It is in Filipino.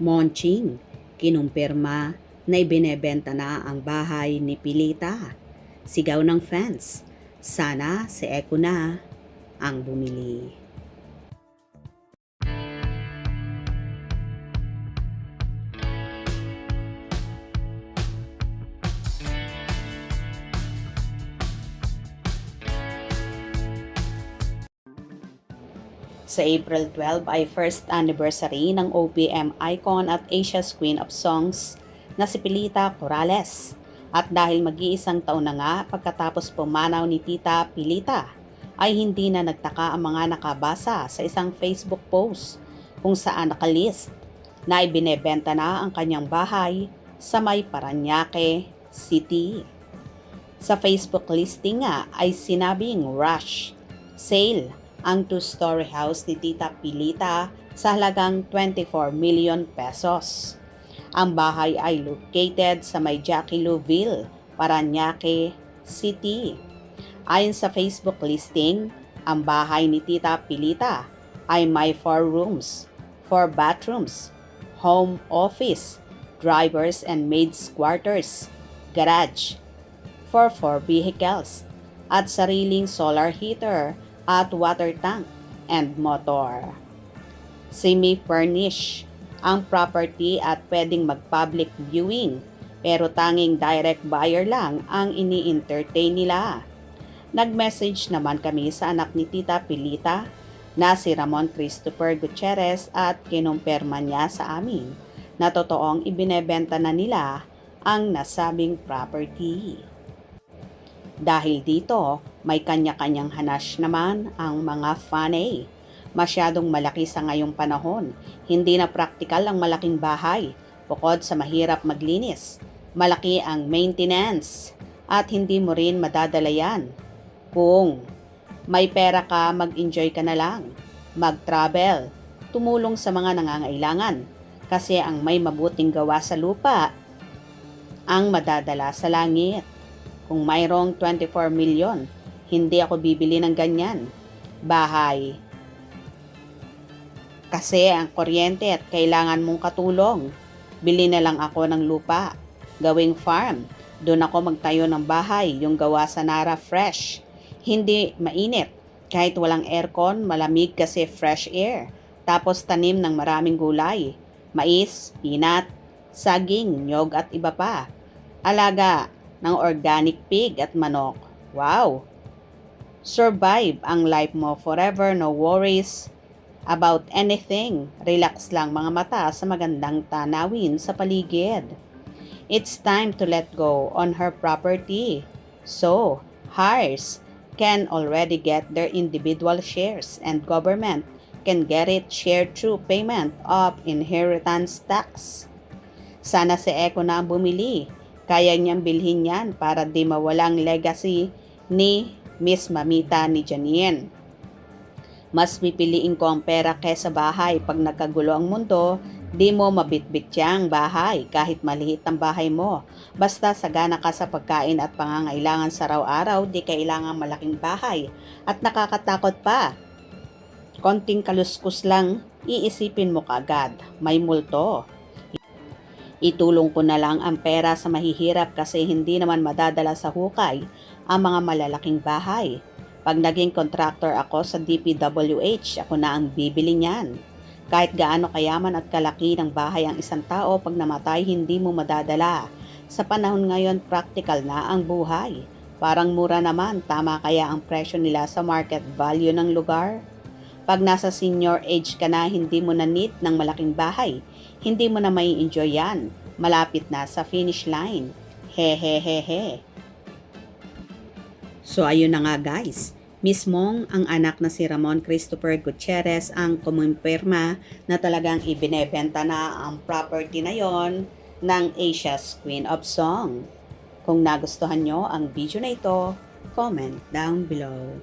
Monching, kinumpirma na ibinebenta na ang bahay ni Pilita. Sigaw ng fans, sana si Eko na ang bumili. Sa April 12 ay first anniversary ng OPM icon at Asia's Queen of Songs na si Pilita Corrales. At dahil mag-iisang taon na nga pagkatapos pumanaw ni Tita Pilita, ay hindi na nagtaka ang mga nakabasa sa isang Facebook post kung saan nakalist na ibinebenta na ang kanyang bahay sa may Parañaque City. Sa Facebook listing nga ay sinabing rush sale ang two-story house ni Tita Pilita sa halagang 24 million pesos. Ang bahay ay located sa may Jaquiluville, Parañaque City. Ayon sa Facebook listing, ang bahay ni Tita Pilita ay may 4 rooms, 4 bathrooms, home office, drivers and maids quarters, garage for 4 vehicles, at sariling solar heater at water tank and motor. Semi-furnished ang property at pwedeng mag-public viewing pero tanging direct buyer lang ang ini-entertain nila. Nag-message naman kami sa anak ni Tita Pilita na si Ramon Christopher Gutierrez at kinumpirma niya sa amin na totoong ibinebenta na nila ang nasabing property. Dahil dito, may kanya-kanyang hanas naman ang mga fanay. Masyadong malaki sa ngayong panahon. Hindi na praktikal ang malaking bahay. Bukod sa mahirap maglinis, malaki ang maintenance at hindi mo rin madadala yan. Kung may pera ka, mag-enjoy ka na lang. Mag-travel. Tumulong sa mga nangangailangan. Kasi ang may mabuting gawa sa lupa ang madadala sa langit. Kung mayroong 24 million, hindi ako bibili ng ganyan. Bahay. Kasi ang kuryente at kailangan mong katulong. Bili na lang ako ng lupa. Gawing farm. Doon ako magtayo ng bahay, yung gawa sa Nara Fresh. Hindi mainit. Kahit walang aircon, malamig kasi fresh air. Tapos tanim ng maraming gulay. Mais, peanut, saging, nyog at iba pa. Alaga ng organic pig at manok. Wow! Survive ang life mo forever, no worries about anything. Relax lang mga mata sa magandang tanawin sa paligid. It's time to let go on her property. So, heirs can already get their individual shares and government can get it shared through payment of inheritance tax. Sana si Eko na ang bumili. Kaya niyang bilhin yan para di mawalang legacy ni Miss Mamita ni Janine. Mas pipiliin ko ang pera kesa bahay. Pag nagkagulo ang mundo, di mo mabitbit yang bahay kahit maliit ang bahay mo. Basta sagana ka sa pagkain at pangangailangan sa araw-araw, di kailangan malaking bahay. At nakakatakot pa. Konting kaluskus lang, iisipin mo kaagad. May multo. Itulong ko na lang ang pera sa mahihirap kasi hindi naman madadala sa hukay ang mga malalaking bahay. Pag naging contractor ako sa DPWH, ako na ang bibili niyan. Kahit gaano kayaman at kalaki ng bahay ang isang tao, pag namatay hindi mo madadala. Sa panahon ngayon, practical na ang buhay. Parang mura naman, tama kaya ang presyo nila sa market value ng lugar? Pag nasa senior age ka na, hindi mo na need ng malaking bahay. Hindi mo na may enjoy yan. Malapit na sa finish line. Hehehehe. So ayun na nga guys. Mismong ang anak na si Ramon Christopher Gutierrez ang kumumpirma na talagang ibinebenta na ang property na yon ng Asia's Queen of Song. Kung nagustuhan nyo ang video na ito, comment down below.